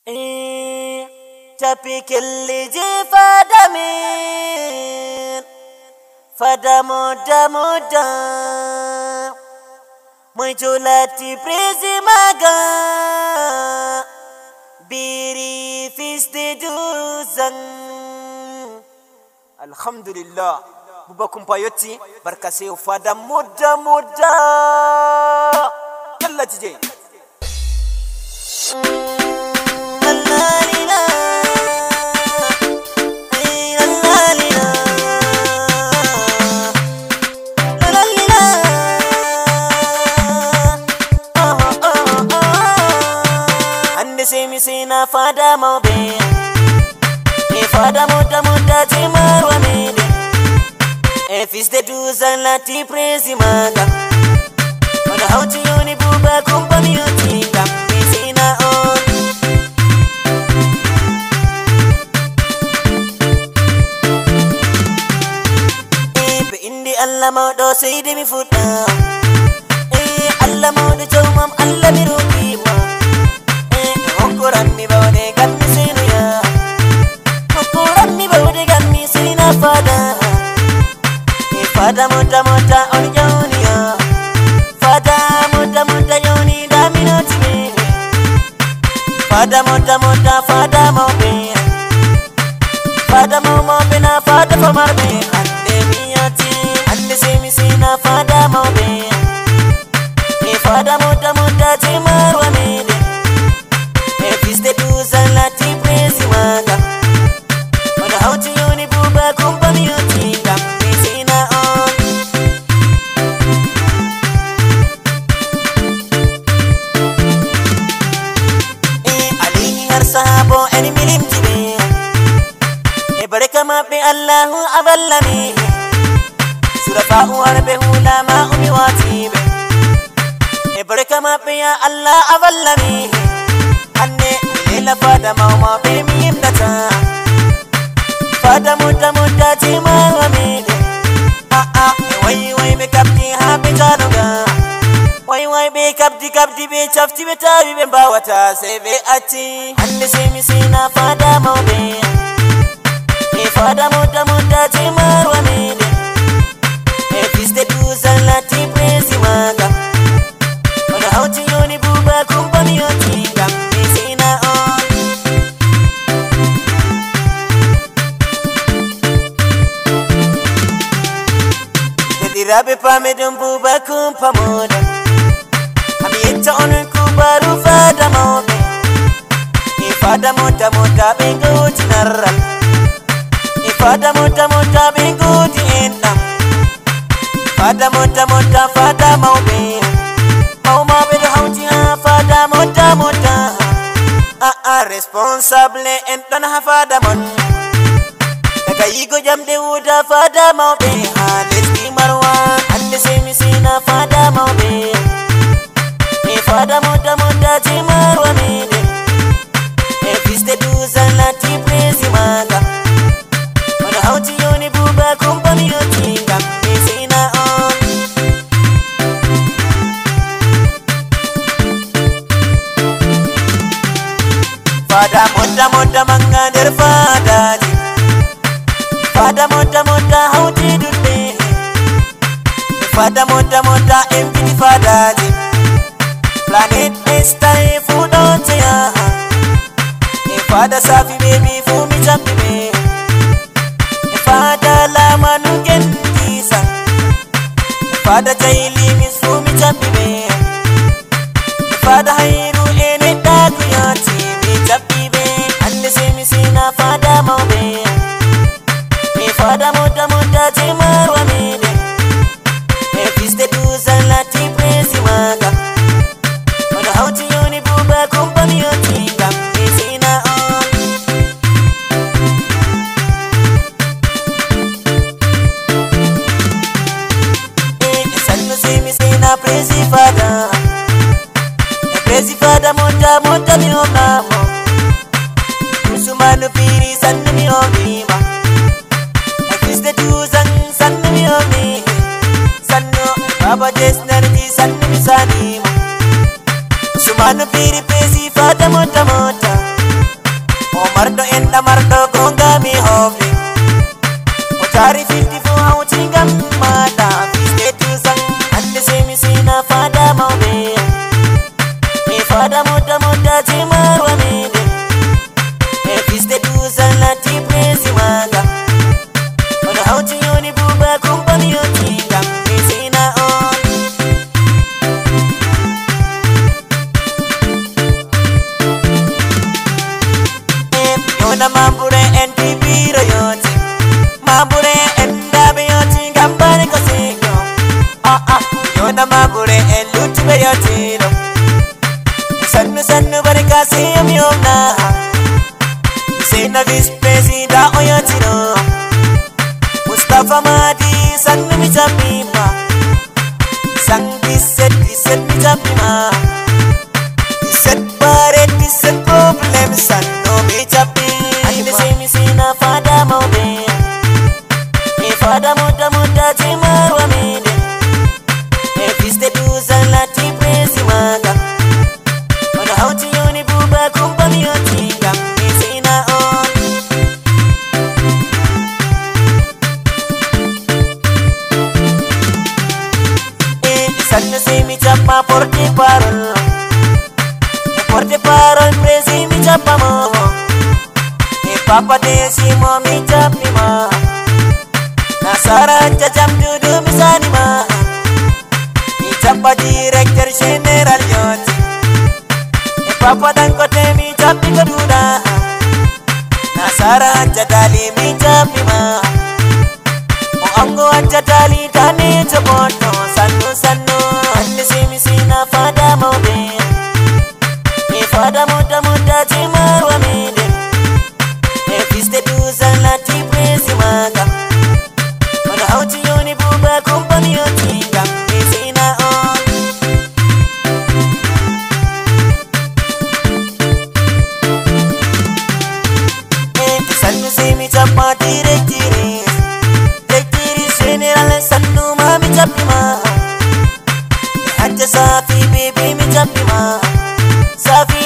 Tapi kelli je fadamin fada moda moda mujulati prezi maga biri fisde duzan. Alhamdulillah bubakum payoti barkase fada moda moda yalla tije Sina fada mobe fada moda moda jimarwa mede fils de duzan lati prezi maga mana hauti yoni buba kumpani yotinga sina on be indi Allah mawdo sayde mi fuda Allah mawdo jawmam Allah mi rokima Kuranmi bawde gammi sinu ya Kuranmi bawde gammi sina fada fada moda moda on yoni ya Fada moda moda yoni da minoti me Fada moda moda fada mobe Fada mobe na fada famarbe Ande miyati ande semi sina fada mobe Fada moda moda jimarwa mede Fils de duzan lati prezi maga mana hauti yoni buba kumpani yotinga sina on alihi har sahabo eni milim tibe baraka mabbe Allahu aballani surafa'u harbe hulama umi watibe baraka mabbe ya Allah aballani Anne lela fada mama be mi imdata fada muda muda jima amide wai be kapti ha be januga wai be kapti be chafti be tawi be bawata se be ati anne se mi sina fada mawbe fada muda muda jima amide fils de duzan lati prezi maga mana hauti yoni buba kumpani yotinga Rabe pamedum buba kumpa moda Ami etta onun kubaru fada mobe fada moda moda bengo tinarral fada moda moda bengo ti endam fada moda moda fada mobe Mauma bedo hauti ha fada moda moda responsable entan ha fada mon Daga yigo jamde wuda fada mobe Leski marwa ande semi sina fada mobe fada moda moda jimarwa mede fils de duzan lati prezi maga mana hauti yoni buba kumpani yotinga sina on fada moda moda manga der fada Fada moda moda hauti dudde Fada moda moda empty fada ji Planet stay food on ya Fada safi baby fumi champi me Fada la manu kentisa Fada jaili mis fumi champi me Fada hairu ene daku yati mi champi me Ande semi sina fada maube Fada moda moda jimarwa mede fils de duzan lati prezi maga mana hauti yoni buba kumpani yotinga sina on sannu simi sina prezi fada Yona mambure NTV royoti mambure endabe yoti gambare kosigo Yona mambure eluti be yoti no Sannu sannu barika siyam yomna Sena vispesi da oyoti no Mustafa Madi sannu mi chapima Sang diset mi chapima Diset bare diset problem sannu mi chapima Ande se mi sina fada maube Mi fada muda muda jimarwa mide Me viste duzan lati presi maga Ona hauti yoni buba kumpa mi yoti gam mi sina on Sannu se mi chappa porte parol presi mi chappa mo Papa desi mo mi chappi ma Nasara jam dudu mi sani ma Mi chappa director general yoti Papa dan kote mi chappi kaduda Nasara jadali mi chappi ma O ango jadali tani chapoto Sannu sannu Ande se mi sina fada maube Mi fada muda muda jimarwa mide Viste duzan lati presi maga Mana hauti yoni buba kumpani yoti gam mi sina on Sannu se mi chappa directrice general sannu ma mi chappi ma Hajja Safi baby mi chappi ma Safi